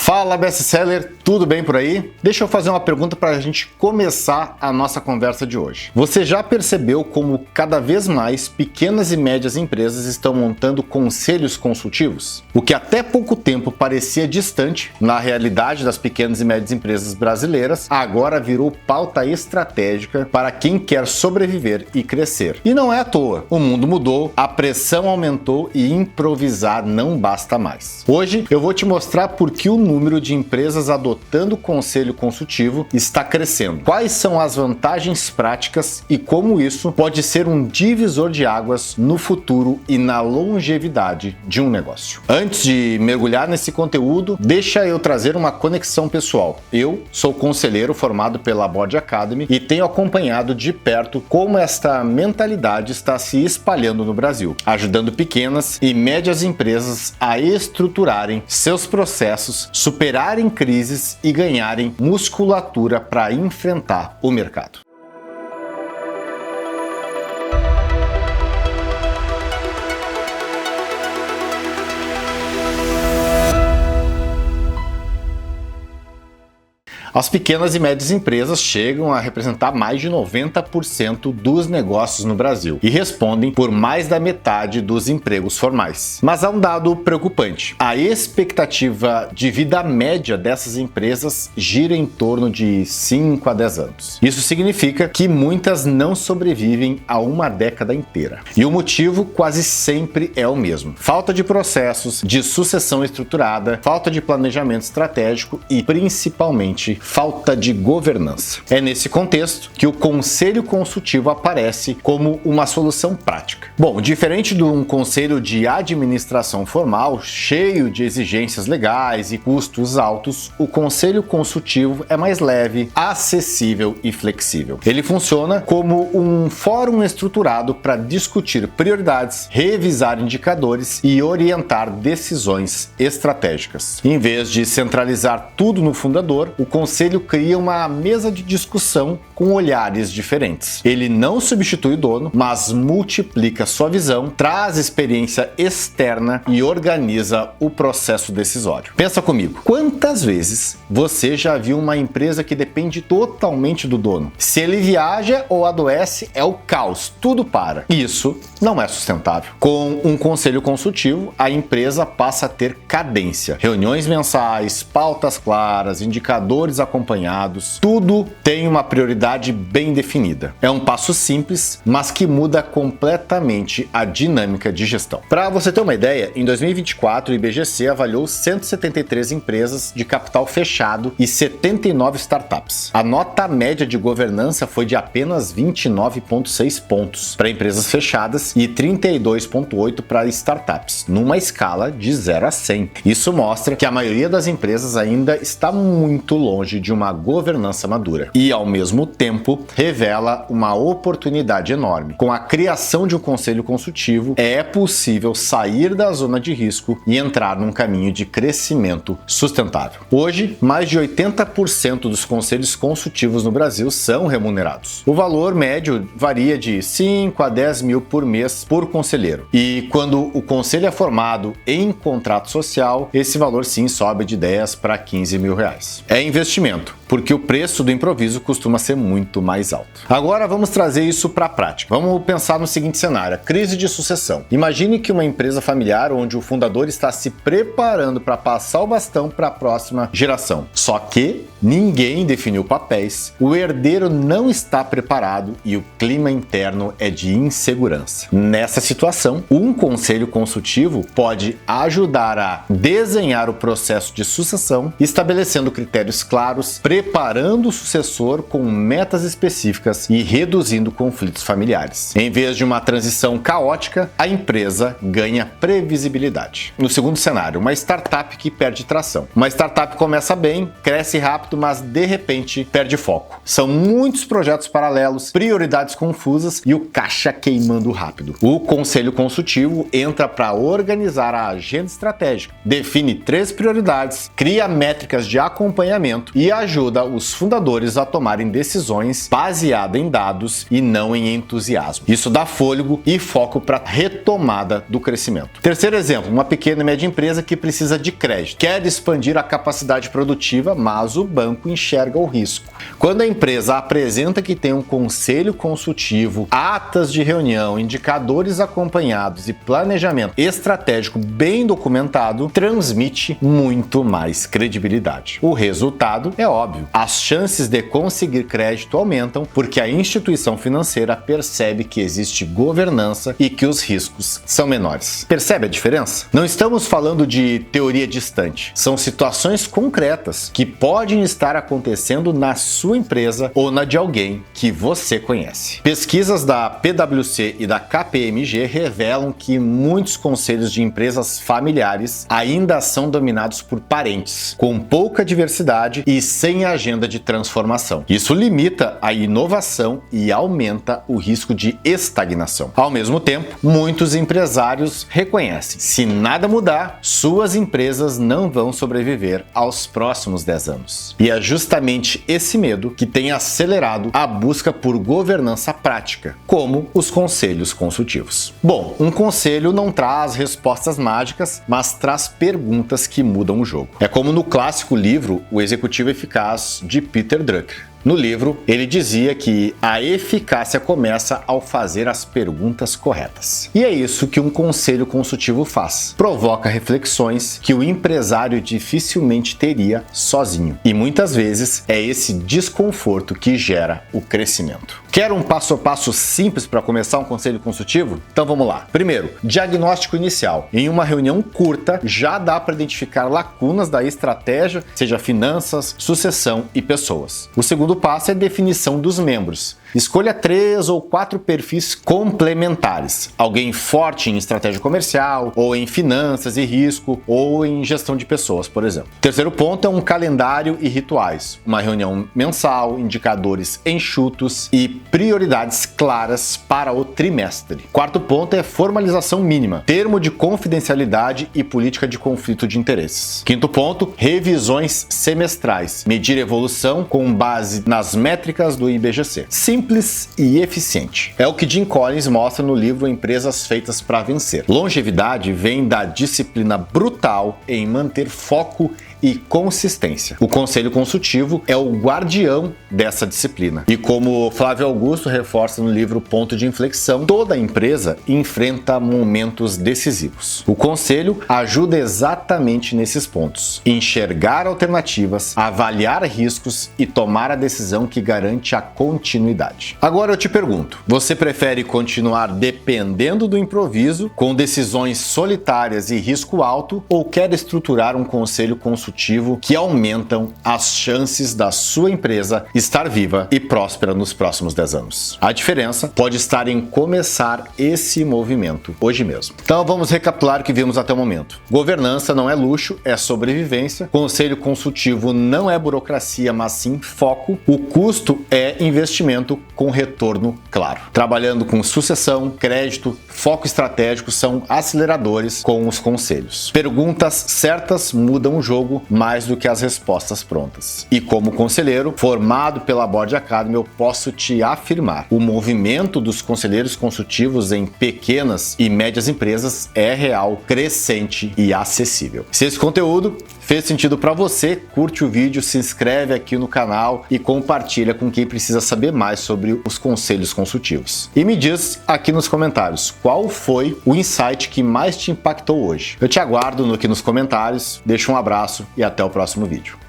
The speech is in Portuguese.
Fala, best-seller, tudo bem por aí? Deixa eu fazer uma pergunta para a gente começar a nossa conversa de hoje. Você já percebeu como cada vez mais pequenas e médias empresas estão montando conselhos consultivos? O que até pouco tempo parecia distante na realidade das pequenas e médias empresas brasileiras, agora virou pauta estratégica para quem quer sobreviver e crescer. E não é à toa, o mundo mudou, a pressão aumentou e improvisar não basta mais. Hoje eu vou te mostrar por que o número de empresas adotando conselho consultivo está crescendo. Quais são as vantagens práticas e como isso pode ser um divisor de águas no futuro e na longevidade de um negócio. Antes de mergulhar nesse conteúdo, deixa eu trazer uma conexão pessoal. Eu sou conselheiro formado pela Board Academy e tenho acompanhado de perto como esta mentalidade está se espalhando no Brasil, ajudando pequenas e médias empresas a estruturarem seus processos, superarem crises e ganharem musculatura para enfrentar o mercado. As pequenas e médias empresas chegam a representar mais de 90% dos negócios no Brasil e respondem por mais da metade dos empregos formais. Mas há um dado preocupante. A expectativa de vida média dessas empresas gira em torno de 5 a 10 anos. Isso significa que muitas não sobrevivem a uma década inteira. E o motivo quase sempre é o mesmo: falta de processos, de sucessão estruturada, falta de planejamento estratégico e, principalmente, falta de governança. É nesse contexto que o conselho consultivo aparece como uma solução prática. Bom, diferente de um conselho de administração formal, cheio de exigências legais e custos altos, o conselho consultivo é mais leve, acessível e flexível. Ele funciona como um fórum estruturado para discutir prioridades, revisar indicadores e orientar decisões estratégicas. Em vez de centralizar tudo no fundador, o conselho cria uma mesa de discussão com olhares diferentes. Ele não substitui o dono, mas multiplica sua visão, traz experiência externa e organiza o processo decisório. Pensa comigo, quantas vezes você já viu uma empresa que depende totalmente do dono? Se ele viaja ou adoece, é o caos, tudo para. Isso não é sustentável. Com um conselho consultivo, a empresa passa a ter cadência, reuniões mensais, pautas claras, indicadores acompanhados, tudo tem uma prioridade bem definida. É um passo simples, mas que muda completamente a dinâmica de gestão. Para você ter uma ideia, em 2024 o IBGC avaliou 173 empresas de capital fechado e 79 startups. A nota média de governança foi de apenas 29,6 pontos para empresas fechadas e 32,8 para startups, numa escala de 0 a 100. Isso mostra que a maioria das empresas ainda está muito longe de uma governança madura e, ao mesmo tempo, revela uma oportunidade enorme. Com a criação de um conselho consultivo, é possível sair da zona de risco e entrar num caminho de crescimento sustentável. Hoje, mais de 80% dos conselhos consultivos no Brasil são remunerados. O valor médio varia de 5 a 10 mil por mês por conselheiro. E quando o conselho é formado em contrato social, esse valor sim sobe de 10 para 15 mil reais. É investimento, porque o preço do improviso costuma ser muito mais alto. Agora vamos trazer isso para a prática. Vamos pensar no seguinte cenário: crise de sucessão. Imagine que uma empresa familiar onde o fundador está se preparando para passar o bastão para a próxima geração. Só que ninguém definiu papéis, o herdeiro não está preparado e o clima interno é de insegurança. Nessa situação, um conselho consultivo pode ajudar a desenhar o processo de sucessão, estabelecendo critérios claros, preparando o sucessor com metas específicas e reduzindo conflitos familiares. Em vez de uma transição caótica, a empresa ganha previsibilidade. No segundo cenário, uma startup que perde tração. Uma startup começa bem, cresce rápido, mas de repente perde foco. São muitos projetos paralelos, prioridades confusas e o caixa queimando rápido. O conselho consultivo entra para organizar a agenda estratégica, define 3 prioridades, cria métricas de acompanhamento e ajuda ajuda os fundadores a tomarem decisões baseadas em dados e não em entusiasmo. Isso dá fôlego e foco para a retomada do crescimento. Terceiro exemplo, uma pequena e média empresa que precisa de crédito. Quer expandir a capacidade produtiva, mas o banco enxerga o risco. Quando a empresa apresenta que tem um conselho consultivo, atas de reunião, indicadores acompanhados e planejamento estratégico bem documentado, transmite muito mais credibilidade. O resultado é óbvio. As chances de conseguir crédito aumentam porque a instituição financeira percebe que existe governança e que os riscos são menores. Percebe a diferença? Não estamos falando de teoria distante. São situações concretas que podem estar acontecendo na sua empresa ou na de alguém que você conhece. Pesquisas da PwC e da KPMG revelam que muitos conselhos de empresas familiares ainda são dominados por parentes, com pouca diversidade e sem agenda de transformação. Isso limita a inovação e aumenta o risco de estagnação. Ao mesmo tempo, muitos empresários reconhecem: se nada mudar, suas empresas não vão sobreviver aos próximos 10 anos. E é justamente esse medo que tem acelerado a busca por governança prática, como os conselhos consultivos. Bom, um conselho não traz respostas mágicas, mas traz perguntas que mudam o jogo. É como no clássico livro O Executivo Eficaz, de Peter Drucker. No livro, ele dizia que a eficácia começa ao fazer as perguntas corretas. E é isso que um conselho consultivo faz. Provoca reflexões que o empresário dificilmente teria sozinho. E muitas vezes é esse desconforto que gera o crescimento. Quer um passo a passo simples para começar um conselho consultivo? Então vamos lá. Primeiro, diagnóstico inicial. Em uma reunião curta, já dá para identificar lacunas da estratégia, seja finanças, sucessão e pessoas. O segundo passo é definição dos membros. Escolha 3 ou 4 perfis complementares. Alguém forte em estratégia comercial, ou em finanças e risco, ou em gestão de pessoas, por exemplo. Terceiro ponto é um calendário e rituais. Uma reunião mensal, indicadores enxutos e prioridades claras para o trimestre. Quarto ponto é formalização mínima. Termo de confidencialidade e política de conflito de interesses. Quinto ponto, revisões semestrais. Medir evolução com base nas métricas do IBGC. Simples e eficiente. É o que Jim Collins mostra no livro Empresas Feitas para Vencer. Longevidade vem da disciplina brutal em manter foco e consistência. O conselho consultivo é o guardião dessa disciplina. E como Flávio Augusto reforça no livro Ponto de Inflexão, toda empresa enfrenta momentos decisivos. O conselho ajuda exatamente nesses pontos: enxergar alternativas, avaliar riscos e tomar a decisão que garante a continuidade. Agora eu te pergunto, você prefere continuar dependendo do improviso, com decisões solitárias e risco alto, ou quer estruturar um conselho consultivo que aumentam as chances da sua empresa estar viva e próspera nos próximos 10 anos? A diferença pode estar em começar esse movimento hoje mesmo. Então vamos recapitular o que vimos até o momento. Governança não é luxo, é sobrevivência. Conselho consultivo não é burocracia, mas sim foco. O custo é investimento com retorno claro. Trabalhando com sucessão, crédito, foco estratégico são aceleradores com os conselhos. Perguntas certas mudam o jogo mais do que as respostas prontas. E como conselheiro formado pela Board Academy, eu posso te afirmar: o movimento dos conselheiros consultivos em pequenas e médias empresas é real, crescente e acessível. Se esse conteúdo fez sentido para você, curte o vídeo, se inscreve aqui no canal e compartilha com quem precisa saber mais sobre os conselhos consultivos. E me diz aqui nos comentários qual foi o insight que mais te impactou hoje. Eu te aguardo aqui nos comentários, deixa um abraço e até o próximo vídeo.